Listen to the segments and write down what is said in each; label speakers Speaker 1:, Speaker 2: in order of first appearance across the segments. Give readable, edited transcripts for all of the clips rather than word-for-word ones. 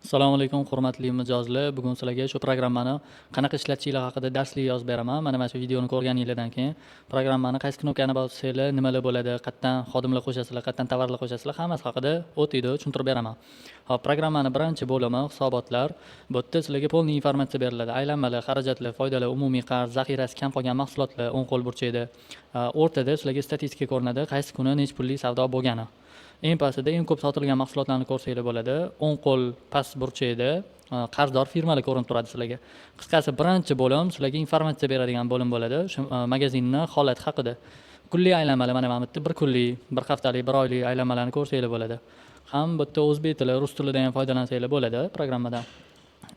Speaker 1: Assalomu alaykum hurmatli mijozlar. Bugun sizlarga shu programmani qanaqa ishlatishinglar haqida darslik yozib beraman. Mana shu videoni ko'rganinglardan keyin programmani qaysi knopkani bossangiz nimalar bo'ladi, qayerdan xodimlar qo'shasizlar, qayerdan tovarlar qo'shasizlar, hammasi haqida o'tida tushuntirib beraman. Hop, programmani birinchi bo'limi hisobotlar. Bu yerda sizlarga polniy informatsiya beriladi. Aylanmalar, xarajatlar, foydalar, umumiy qarz, zaxirasi kam qolgan mahsulotlar o'ng qo'l burchakda. O'rtada sizlarga statistika ko'rinadi, qaysi kuni necha pullik savdo bo'lgani. Eng pastida eng ko'p sotilgan mahsulotlarni ko'rsanglar bo'ladi. O'ng qo'l past burchakda qarzdor firmalar ko'rinib turadi sizlarga. Qisqasi birinchi bo'lim sizlarga informatsiya beradigan bo'lim bo'ladi. Shu magazinning holati haqida. Kunlik aylanmalar mana bu yerda bir kunlik, bir haftalik, bir oylik aylanmalarni ko'rsanglar bo'ladi. Ham bu yerda o'zbek tili, rus tilidan ham foydalansanglar bo'ladi programmadan.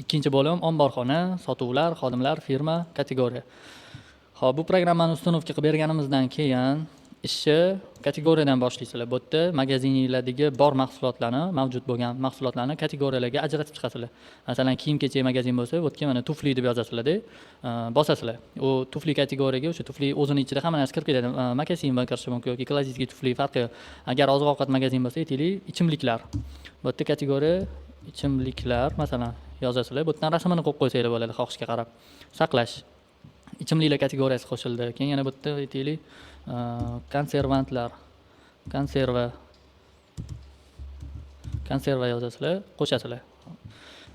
Speaker 1: Ikkinchi bo'lim omborxona, sotuvlar, xodimlar, firma, kategoriya. Xo'p, bu programmani ustanovka qilib berganimizdan keyin ishni kategoriyadan boshlaysizlar. Bu yerda magazininglardagi bor mahsulotlarni, mavjud bo'lgan mahsulotlarni kategoriyalarga ajratib chiqasizlar. Masalan, kiyim-kechak magazin bo'lsa, bu yerga mana tufli deb yozasizlar-da, bosasizlar. U tufli kategoriyaga o'sha tufli o'zining ichida hamma narsa kirib ketadi. Mokasin va kirishi mumkin yoki klassik tufli farqi. Agar oziq-ovqat magazin bo'lsa, aytaylik, ichimliklar. Bu yerda kategoriya ichimliklar masalan yozasizlar. Bu yerdan rasmini qo'yib qo'ysanglar bo'ladi xohishga qarab. Saqlash. Ichimliklar kategoriyasi qo'shildi. Keyin yana bu yerda aytaylik konservantlar, konserva yozasizlar, qo'shasizlar.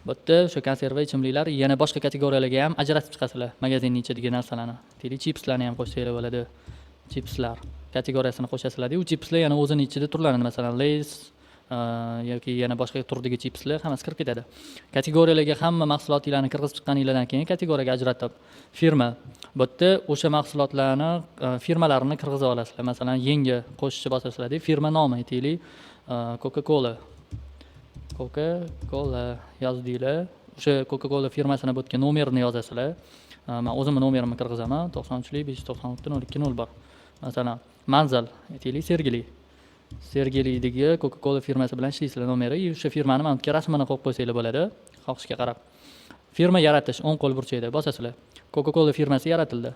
Speaker 1: Bu yerda o'sha konserva ichimliklar yana boshqa kategoriyalarga ham ajratib chiqasizlar magazinning ichidagi narsalarni. Aytaylik chipslarni ham qo'shsanglar bo'ladi. Chipslar kategoriyasini qo'shasizlar-da, u chipslar yana o'zining ichida turlanadi. Masalan, Lays yoki yana boshqa turdagi chipslar hammasi kirib ketadi. Kategoriyalarga hamma mahsulotlarni kirgizib chiqqaninglardan keyin kategoriyaga ajratib firma. Bu yerda o'sha mahsulotlarni firmalarini kirgizib olasizlar. Masalan, yangi qo'shishni bosasizlar-da, firma nomi aytaylik Coca-Cola. Coca-Cola yozdinglar. O'sha Coca-Cola firmasini bu yerga nomerini yozasizlar. Men o'zimning nomerimni kirgizaman. 93-596-0201. Masalan, manzil aytaylik Sergelidagi Coca-Cola firmasi bilan ishlaysizlar nomeri. O'sha firmani mana bu rasmini qo'yib qo'ysanglar bo'ladi, xohishga qarab. Firma yaratish o'ng qo'l burchakda bosasizlar. Coca-Cola firmasi yaratildi.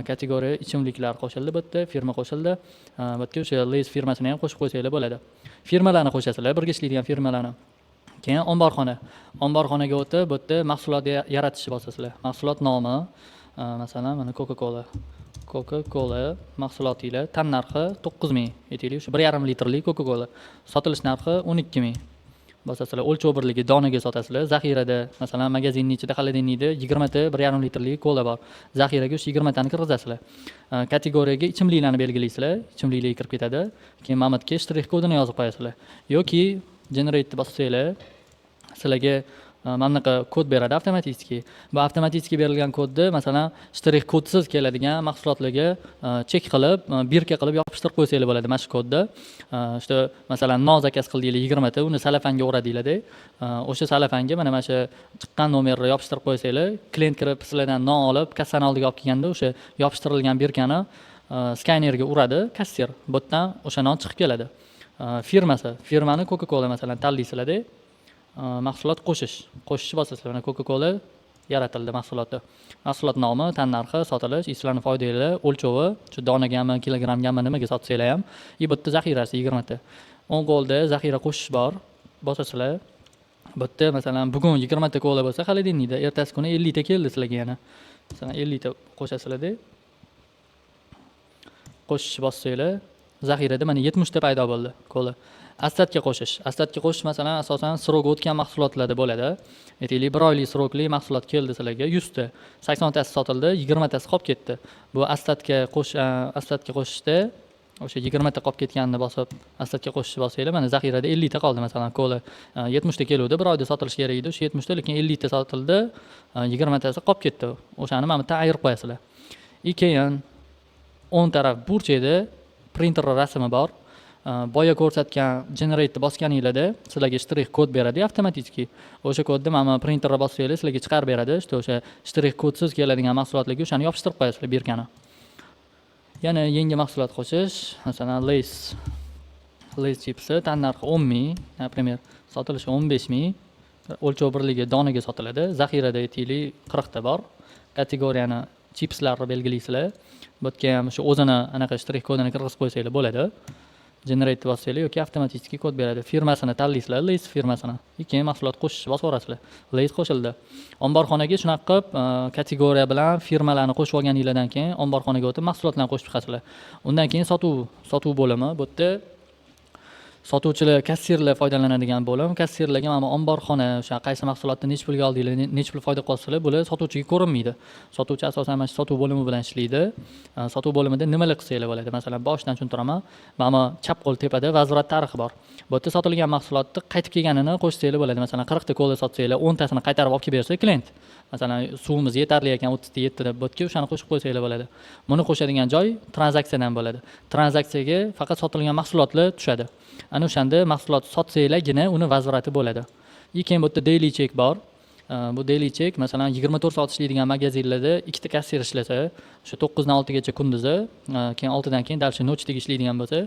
Speaker 1: Kategoriya ichimliklar qo'shildi bu yerda, firma qo'shildi. Bu yerga o'sha Lays firmasini ham qo'shib qo'ysanglar bo'ladi. Firmalarni qo'shasizlar, birga ishlaydigan firmalarni. Keyin omborxona. Omborxonaga o'tib, bu yerda mahsulot yaratishni bosasizlar. Mahsulot nomi, masalan, mana Coca-Cola mahsulotilar tan narxi 9000. Aytaylik, shu 1,5 litrlik Coca-Cola. Sotilish narxi 12000. Bosasizlar, o'lchov birligi donaga sotasizlar. Zaxirada, masalan, magazinning ichida xolodilnikda 20 ta 1,5 litrlik kola bor. Zaxiraga o'sha 20 tani kirgizasizlar. Kategoriyaga ichimliklarni belgilaysizlar. Ichimliklar kirib ketadi. Keyin mana bu shtrix kodini yozib qo'yasizlar. Yoki generate bossanglar, sizlarga mana bunaqa kod beradi avtomatik. Bu avtomatik berilgan kodni masalan shtrix kodsiz keladigan mahsulotlarga chek qilib, birka qilib yopishtirib qo'ysanglar bo'ladi mana shu kodni. Işte masalan non zakaz qildinglar 20 ta, uni salafanga o'radinglar-da. O'sha salafanga mana shu chiqqan nomerni yopishtirib qo'ysanglar, klient kirib sizlardan non olib, kassani oldiga olib kelganda o'sha yopishtirilgan birkani skanerga uradi kassir. Bu yerdan o'sha non chiqib keladi. Firmani Coca-Cola masalan tanlaysizlar-da. Mahsulot qo'shishni bosasizlar. Mana Coca-Cola yaratildi mahsuloti. Mahsulot nomi, tan narxi, sotilish, ishlarning foydalari, o'lchovi, shu donagami, kilogrammgami nimaga sotsanglar ham, bu yerda zaxirasi 20 ta. O'ng qo'lda zaxira qo'shish bor. Bosasizlar. Bu yerda masalan bugun 20 ta kola bo'lsa, xolodilnikda ertasi kuni 50 ta keldi sizlarga yana. Masalan 50 ta qo'shasizlar-da. Qo'shishni bossanglar, zaxirada mana 70 ta paydo bo'ldi kola. Aslatga qo'shish masalan asosan srok o'tgan mahsulotlarda bo'ladi. Aytaylik 1 oylik srokli mahsulot keldi sizlarga 100 ta, 80 tasi sotildi, 20 tasi qolib ketdi. Bu aslatga qo'shishda o'sha 20 ta qolib ketganini bosib, aslatga qo'shishni bosinglar, mana zaxirada 50 ta qoldi masalan kola 70 ta keluvdi, 1 oyda sotilish kerak edi, o'sha 70 ta lekin 50 ta sotildi, 20 tasi qolib ketdi. O'shani mana bu yerda ayirib qo'yasizlar. Keyin o'ng taraf burchakda printer rasmi bor. Boya ko'rsatgan generate bosganinglarda sizlarga shtrix kod beradi avtomatik. O'sha kodni mana printerga bossanglar sizlarga chiqarib beradi. O'sha shtrix kodsiz keladigan mahsulotlarga o'shani yopishtirib qo'yasizlar birkani. Yana yangi mahsulot qo'shish, masalan Lays chipsi tan narxi 10000, например, sotilishi 15000, o'lchov birligi donaga sotiladi. Zaxirada aytaylik 40 ta bor. Kategoriyani chipslarni belgilaysizlar. Bu yerga ham shu o'zini anaqa shtrix kodini kirgizib qo'ysanglar bo'ladi. generate bossanglar yoki avtomatik kod beradi. Firmasini tanlaysizlar, Lays firmasini. Keyin mahsulot qo'shishni bosib yuborasizlar. Lays qo'shildi. Omborxonaga shunaqa qilib kategoriya bilan firmalarni qo'shib olganinglardan keyin omborxonaga o'tib mahsulotlarni qo'shib chiqasizlar. Undan keyin sotuv bo'limi bu yerda sotuvchilar, kassirlar foydalanadigan bo'lim. Kassirlarga mana omborxona, o'sha qaysi mahsulotni necha pulga oldinglar, necha pul foyda qilsizlar, bular sotuvchiga ko'rinmaydi. Sotuvchi asosan mana shu sotuv bo'limi bilan ishlaydi. Sotuv bo'limida nimalar qilsanglar bo'ladi? Masalan, boshidan tushuntiraman. Mana chap qo'l tepada vazorat tarixi bor. Bu yerda sotilgan mahsulotni qaytib kelganini qo'shsanglar bo'ladi. Masalan, 40 ta kola sotsanglar, 10 tasini qaytarib olib kelib bersa klient. Masalan, suvimiz yetarli ekan 30 ta 7 ta deb botga o'shani qo'shib qo'ysanglar bo'ladi. Buni qo'shadigan joy tranzaksiyadan bo'ladi. Tranzaksiyaga faqat sotilgan mahsulotlar tushadi. Ana o'shanda mahsulot sotsanglargina uni vazorati bo'ladi. Keyin bu yerda daily check bor. Bu daily check masalan 24 soat ishlaydigan magazinlarda ikkita kassir ishlasa, o'sha 9 dan 6 gacha kunduzi, keyin 6 dan keyin dalcha nochtiga ishlaydigan bo'lsa,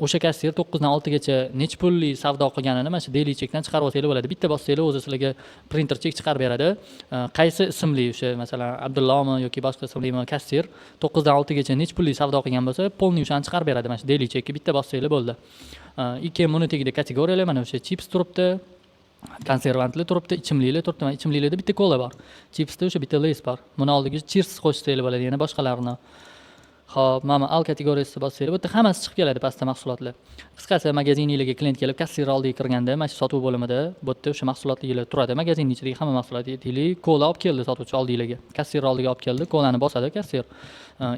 Speaker 1: o'sha kassir 9 dan 6 gacha necha pulli savdo qilganini mana shu daily checkdan chiqarib olsanglar bo'ladi. Bitta bossanglar o'zi sizlarga printer check chiqarib beradi. Qaysi ismli o'sha masalan Abdullohmi yoki boshqa ismlimi kassir 9 dan 6 gacha necha pulli savdo qilgan bo'lsa, polni o'shani chiqarib beradi. Mana shu daily checkni bitta bossanglar bo'ldi. Keyin buni tagida kategoriyalar mana o'sha chips turibdi, konservantlar turibdi, ichimliklar turibdi. Mana ichimliklarda bitta kola bor. Chipsda o'sha bitta Lays bor. Buni oldiga cheers qo'shsanglar bo'ladi, yana boshqalarini. Xo'p, mana al kategoriyasiga bossanglar, bu yerda hammasi chiqib keladi pastda mahsulotlar. Qisqasi magaziningizga klient kelib kassir oldiga kirganda, mana shu sotuv bo'limida bu yerda o'sha mahsulotlar turadi. Magazinning ichidagi hamma mahsulot, deylik, kola olib keldi sotuvchi oldingizga. Kassir oldiga olib keldi, kolani bosadi kassir.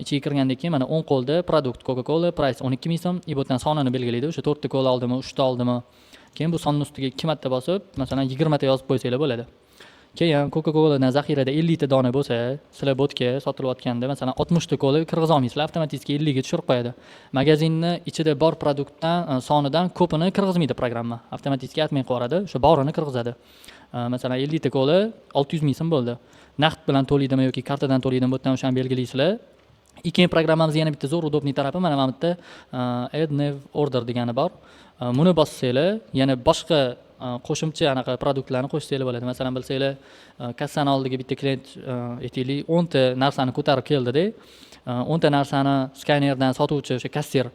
Speaker 1: Ichiga kirgandan keyin mana 10 qo'lda produkt Coca-Cola price 12 ming so'm, ibotdan sonini belgilaydi. O'sha 4 ta kola oldimi, 3 ta oldimi. Keyin bu sonni ustiga 2 marta bosib, masalan 20 ta yozib qo'ysanglar bo'ladi. Keyin Coca-Coladan zaxirada 50 ta dona bo'lsa, sizlar botga sotilayotganda masalan 60 ta kola kirg'iza olmaysizlar, avtomatik 50 ga tushirib qo'yadi. Magazinning ichida bor produktdan sonidan ko'pini kirgizmaydi programma. Avtomatik aytmay qo'yadi, o'sha borini kirgizadi. Masalan 50 ta kola 600 ming so'm bo'ldi. Naqd bilan to'laydimi yoki kartadan to'laydimi, bu yerdan o'shani belgilaysizlar. Keyin programmamiz yana bitta zo'r udobniy tarafi mana bu yerda add new order degani bor. Buni bossanglar, yana boshqa qo'shimcha anaqa produktlarni qo'shsanglar bo'ladi. Masalan, bilsanglar, kassani oldiga bitta klient aytaylik 10 ta narsani ko'tarib keldi-da. 10 ta narsani skanerdan sotuvchi o'sha kassir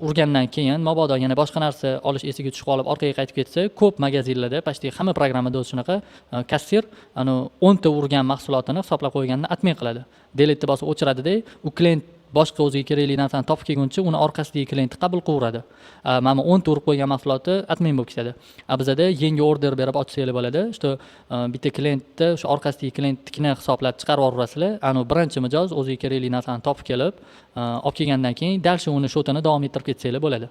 Speaker 1: urgandan keyin mabodo yana boshqa narsa olish esiga tushib qolib orqaga qaytib ketsa, ko'p magazinlarda, pashti hamma programmada o'zi shunaqa kassir 10 ta urgan mahsulotini hisoblab qo'yganini atmay qiladi. Delete bosib o'chiradi-da, u klient boshqa o'ziga kerakli narsani topib kelguncha uni orqasidagi klientni qabul qilaveradi. Mana 10 ta urib qo'ygan mahsuloti admin bo'lib ketadi. Bizada yangi order berib ochsanglar bo'ladi. Что bitta klientni o'sha orqasidagi klientnikini hisoblab chiqarib yuborasizlar. Birinchi mijoz o'ziga kerakli narsani topib kelib, olib kelgandan keyin dalsha uni shotini davom ettirib ketsanglar bo'ladi.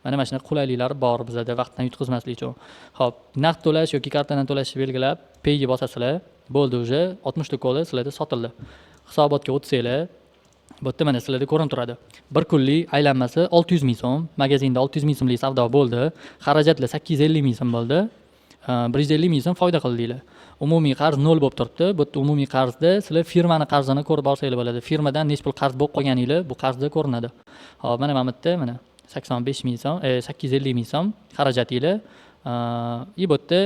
Speaker 1: Mana shunaqa qulayliklari bor bizada vaqtdan yutqazmaslik uchun. Xo'p, naqd to'lash yoki kartadan to'lashni belgilab, payga bosasizlar, bo'ldi уже 60 ta kola sizlarda sotildi. Hisobotga o'tsanglar, bu yerda mana sizlarda ko'rinib turadi. Bir kunlik aylanmasi 600 ming so'm, magazinda 600 ming so'mlik savdo bo'ldi, xarajatlar 850 ming so'm bo'ldi, 150 ming so'm foyda qildinglar. Umumiy qarz 0 bo'lib turibdi. Bu yerda umumiy qarzda sizlar firmani qarzini ko'rib olsanglar bo'ladi. Firmadan necha pul qarz bo'lib qolganinglar bu qarzda ko'rinadi. Hop, mana bu yerda mana 85 ming so'm, 850 ming so'm xarajatinglar, bu yerda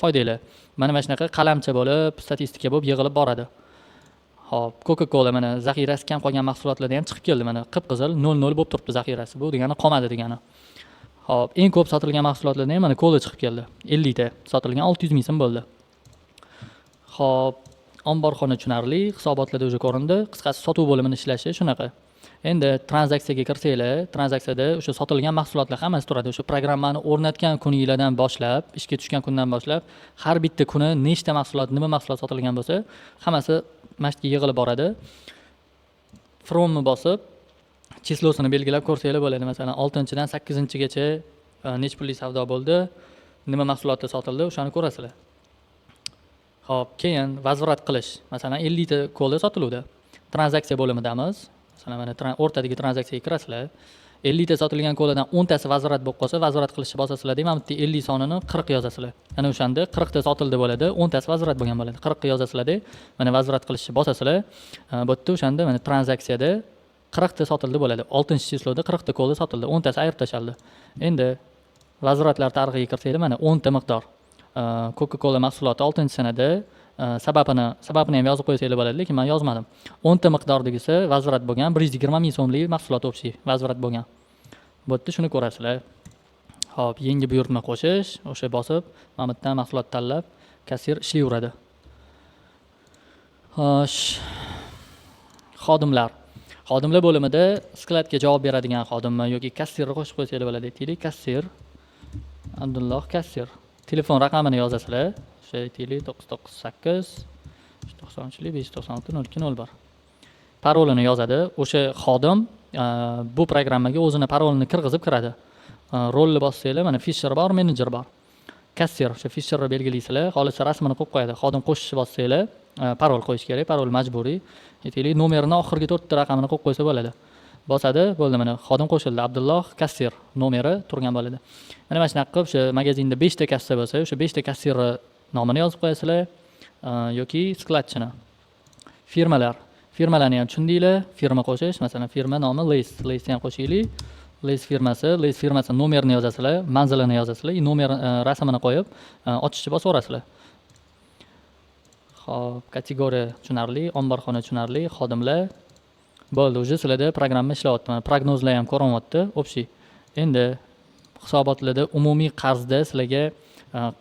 Speaker 1: foydanglar. Mana shunaqa qalamcha bo'lib, statistika bo'lib yig'ilib boradi. Hop, Coca-Cola mana zaxirasi kam qolgan mahsulotlarda ham chiqib keldi. Mana qip-qizil 00 bo'lib turibdi zaxirasi. Bu degani qolmadi degani. Hop, eng ko'p sotilgan mahsulotlarda ham mana kola chiqib keldi. 50 ta sotilgan 600 ming so'm bo'ldi. Hop, omborxona tushunarli, hisobotlarda o'zi ko'rindi. Qisqasi sotuv bo'limini ishlashi shunaqa. Endi tranzaksiyaga kirsanglar, tranzaksiyada o'sha sotilgan mahsulotlar hammasi turadi. O'sha programmani o'rnatgan kuninglardan boshlab, ishga tushgan kundan boshlab, har bitta kuni nechta mahsulot, nima mahsulot sotilgan bo'lsa, hammasi mashqqa yig'ilib boradi. Fromni bosib, chislosini belgilab ko'rsanglar bo'ladi. Masalan, 6-dan 8-gacha necha pullik savdo bo'ldi, nima mahsulotlar sotildi, o'shani ko'rasizlar. Xo'p, keyin vazorat qilish. Masalan, 50 ta kola sotiluvdi. Tranzaksiya bo'limidamiz. Masalan, mana o'rtadagi tranzaksiyaga kirasizlar. 50 ta sotilgan koladan 10 tasi vazorat bo'lib qolsa, vazorat qilishni bosasizlar. Mana bu 50 sonini 40 yozasizlar. Ana o'shanda 40 ta sotildi bo'ladi, 10 tasi vazorat bo'lgan bo'ladi. 40 ga yozasizlar. Mana vazorat qilishni bosasizlar. Bu yerda o'shanda mana tranzaksiyada 40 ta sotildi bo'ladi. 6-chisloda 40 ta kola sotildi, 10 tasi ayirib tashaldi. Endi vazoratlar tarixiga kirsanglar, mana 10 ta miqdor Coca-Cola mahsuloti 6-sanada sababini ham yozib qo'ysanglar bo'ladi, lekin men yozmadim. 10 ta miqdordagisi vazorat bo'lgan 120 ming so'mlik mahsulot o'pshi vazorat bo'lgan. Bu yerda shuni ko'rasizlar. Hop, yangi buyurtma qo'shish, o'sha bosib, mana bu yerdan mahsulot tanlab, kassir ishlayveradi. Xo'sh, xodimlar. Xodimlar bo'limida skladga javob beradigan xodimmi yoki kassirni qo'shib qo'ysanglar bo'ladi. Aytaylik, kassir. Abdulloh kassir. Telefon raqamini yozasizlar. O'sha aytaylik 998 596 Parolini yozadi. O'sha xodim bu programmaga o'zini parolini kirgizib kiradi. Rolni bossanglar, mana Fisher bor, menejer bor. Kassir, o'sha Fisherni belgilaysizlar, xohlasa rasmini qo'yib qo'yadi. Xodim qo'shishni bossanglar, parol qo'yish kerak, parol majburiy. Aytaylik, nomerini oxirgi 4 ta raqamini qo'yib qo'ysa bo'ladi. Bosadi, bo'ldi, mana xodim qo'shildi. Abdulloh kassir nomeri turgan bo'ladi. Mana shunaqa qilib, o'sha magazinda 5 ta kassa bo'lsa, o'sha 5 ta kassirni nomini yozib qo'yasizlar yoki skladchini. Firmalar. Firmalarni ham tushundinglar. Firma qo'shish, masalan, firma nomi Lace. Lace ham qo'shaylik. Lace firmasi nomerini yozasizlar, manzilini yozasizlar, nomer rasmini qo'yib, ochishni bosaverasizlar. Xo'p, kategoriya tushunarli, omborxona tushunarli, xodimlar. Bo'ldi, o'zi sizlarda programma ishlayapti. Mana prognozlar ham ko'rinyapti, общий. Endi hisobotlarda umumiy qarzda sizlarga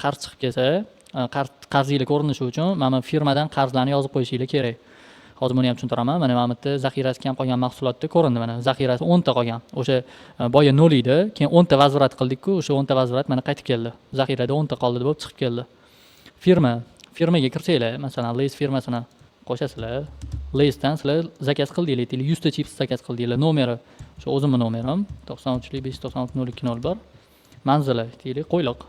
Speaker 1: qarz chiqib kelsa, qarzingiz ko'rinishi uchun mana firmadan qarzlarni yozib qo'yishingiz kerak. Hozir buni ham tushuntiraman. Mana bu yerda zaxirasi kam qolgan mahsulotda ko'rindi. Mana zaxirasi 10 ta qolgan. O'sha boya 0 edi, keyin 10 ta vazrat qildik-ku, o'sha 10 ta vazrat mana qaytib keldi. Zaxirada 10 ta qoldi deb chiqib keldi. Firmaga kirsanglar, masalan, Lace firmasini qo'shasizlar. Lace'dan sizlar zakaz qildinglar, 100 ta chips zakaz qildinglar. Nomeri o'sha o'zimning nomerim 93 Manzili, aytaylik, Qo'yliq.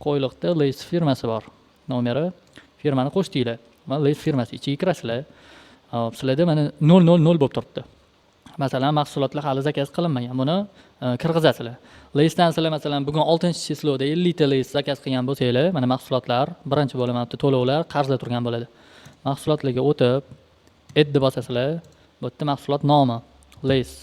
Speaker 1: Qo'yliqda Lace firmasi bor. Nomeri firmani qo'shdinglar. Mana Lace firmasi ichiga kirasizlar. Sizlarda mana 000 bo'lib turibdi. Masalan, mahsulotlar hali zakaz qilinmagan. Buni kirgizasizlar. Lace'dan sizlar masalan bugun 6-chisloda 50 ta Lace zakaz qilgan bo'lsanglar, mana mahsulotlar birinchi bo'limda to'lovlar qarzda turgan bo'ladi. Mahsulotlarga o'tib, add bosasizlar. Bu yerda mahsulot nomi Lace.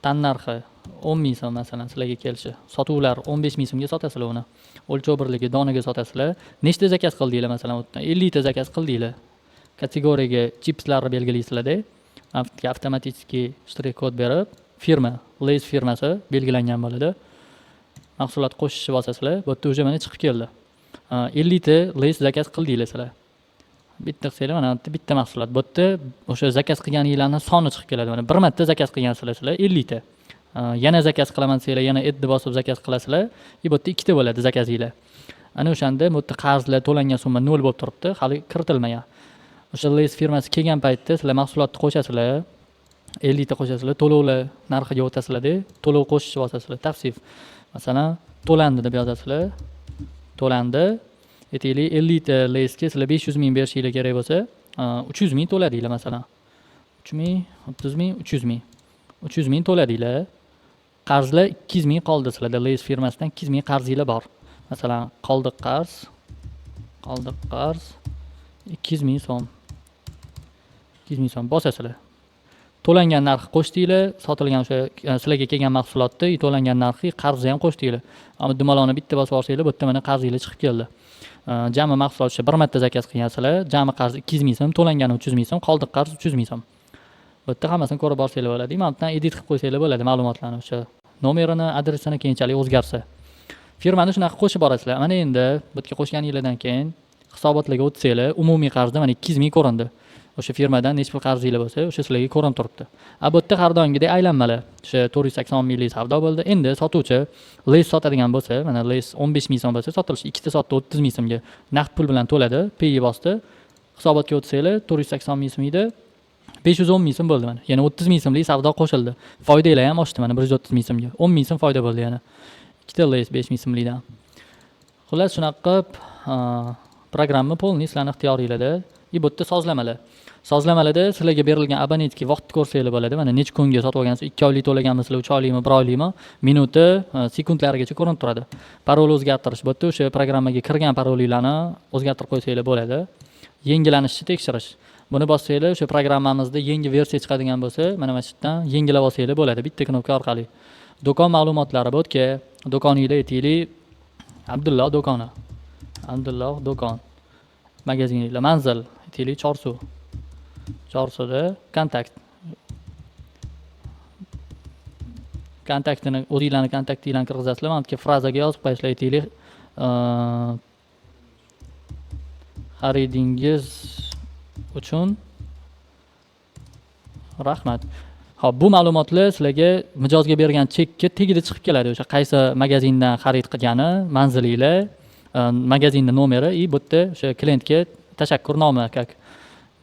Speaker 1: Tan narxi 10 ming so'm masalan sizlarga kelishi. Sotuvlar 15 ming so'mga sotasizlar uni. O'lchov birligi donaga sotasizlar. Nechta zakaz qildinglar masalan, 50 ta zakaz qildinglar. Kategoriyaga chipslarni belgilaysizlar-da. Avtomatik shtrix kod berib, firma, Lace firmasi belgilangan bo'ladi. Mahsulot qo'shishni bosasizlar, bu yerda o'sha mana chiqib keldi. 50 ta Lace zakaz qildinglar sizlar. Bitta qilsanglar mana bitta mahsulot. Bu yerda o'sha zakaz qilganinglarning soni chiqib keladi. Mana bir marta zakaz qilgansizlar sizlar 50 ta. Yana zakaz qilaman desanglar, yana add bosib zakaz qilasizlar. Bu yerda ikkita bo'ladi zakazinglar. Ana o'shanda bu yerda qarzlar to'langan summa 0 bo'lib turibdi, hali kiritilmagan. O'sha Lace firmasi kelgan paytda sizlar mahsulotni qo'shasizlar, 50 ta qo'shasizlar, to'lovlar narxiga o'tasizlar-da, to'lov qo'shishni bosasizlar, tavsif. Masalan, to'landi deb yozasizlar. To'landi. Aytaylik 50 ta Lace'ga sizlar 500 ming berishingiz kerak bo'lsa, 300 ming to'ladinglar masalan. 3 ming, 30 ming, 300 ming. 300 ming to'ladinglar. Qarzlar 200 ming qoldi sizlarda. Lace firmasidan 200 ming qarzinglar bor. Masalan, qoldiq qarz 200 ming so'm. 200 ming so'm bosasizlar. To'langan narxi qo'shdinglar, sotilgan o'sha sizlarga kelgan mahsulotda to'langan narxi qarzni ham qo'shdinglar. Ammo dumaloni bitta bosib olsanglar, bu yerda mana qarzinglar chiqib keldi. Jami mahsulot o'sha bir marta zakaz qilgansizlar, jami qarz 200 ming so'm, to'langani 300 ming so'm, qoldiq qarz 300 ming so'm. Bu yerda hammasini ko'rib borsanglar bo'ladi. Mana bundan edit qilib qo'ysanglar bo'ladi ma'lumotlarni, o'sha nomerini, adresini keyinchalik o'zgarsa. Firmani shunaqa qo'shib borasizlar. Mana endi bu yerga qo'shganinglardan keyin hisobotlarga o'tsanglar, umumiy qarzda mana 200 ming ko'rindi. O'sha firmadan nechta pul qarzinglar bo'lsa, o'sha sizlarga ko'rinib turibdi. Bu yerda har doimgidek aylanmalar. O'sha 480 minglik savdo bo'ldi. Endi sotuvchi Lace sotadigan bo'lsa, mana Lace 15 ming so'm bo'lsa, sotilishi ikkita sotdi 30 ming so'mga. Naqd pul bilan to'ladi, payga bosdi. Hisobotga o'tsanglar 480 ming so'm edi. 510 ming so'm bo'ldi mana. Yana 30 ming so'mlik savdo qo'shildi. Foydalar ham oshdi mana 130 ming so'mga. 10 ming so'm foyda bo'ldi yana. Ikkita Lace 5 ming so'mlikdan. Xullas shunaqa qilib programma polniy sizlarning ixtiyoringizda. Bu yerda sozlamalar. Sozlamalarda sizlarga berilgan abonentga vaqt ko'rsanglar bo'ladi. Mana necha kunga sotib olgansiz, 2 oylik to'laganmisizlar, 3 oylikmi, 1 oylikmi, minuti, sekundlarigacha ko'rinib turadi. Parol o'zgartirish. Bu yerda o'sha programmaga kirgan parolinglarni o'zgartirib qo'ysanglar bo'ladi. Yangilanishni tekshirish. Buni bossanglar, o'sha programmamizda yangi versiya chiqadigan bo'lsa, mana shu yerdan yangilab olsanglar bo'ladi bitta knopka orqali. Do'kon ma'lumotlari bu yerga, do'koningizda aytaylik Abdulloh do'koni. Abdulloh do'kon. Magaziningizda manzil aytaylik Chorsu. Chorsida kontakt. kontaktini, o'zinglarni kontaktinglarni kirgizasizlar. Mana bu frazaga yozib qo'yasizlar, aytaylik, xaridingiz uchun rahmat. Xo'p, bu ma'lumotlar sizlarga mijozga bergan chekka tagida chiqib keladi. O'sha qaysi magazindan xarid qilgani, manzilinglar, magazinning nomeri и bu yerda o'sha klientga tashakkurnoma как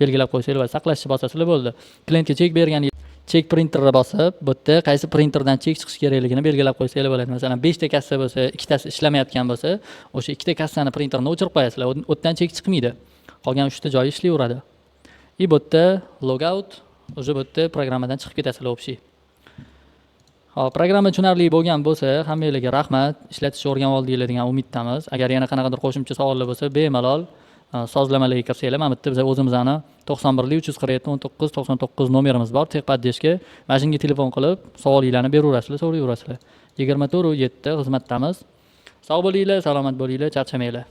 Speaker 1: belgilab qo'ysanglar va saqlashni bosasizlar bo'ldi. Klientga chek bergan chek printerni bosib, bu yerda qaysi printerdan chek chiqish kerakligini belgilab qo'ysanglar bo'ladi. Masalan, 5 ta kassa bo'lsa, ikkitasi ishlamayotgan bo'lsa, o'sha ikkita kassani printerini o'chirib qo'yasizlar. U yerdan chek chiqmaydi. Qolgan 3 ta joyi ishlayveradi. И bu yerda logout, o'sha bu yerda programmadan chiqib ketasizlar общий. Hop, programma tushunarli bo'lgan bo'lsa, hammanglarga rahmat. Ishlatishni o'rganib oldinglar degan umiddamiz. Agar yana qanaqadir qo'shimcha savollar bo'lsa, bemalol sozlamalarga kirsanglar. Mana bu yerda biz o'zimizning 91 347 19 99 nomerimiz bor. Texpoddeshga mana shunga telefon qilib, savolinglarni beraverasizlar, so'rayverasizlar. 24/7 xizmatdamiz. Sog' bo'linglar, salomat bo'linglar, charchamanglar.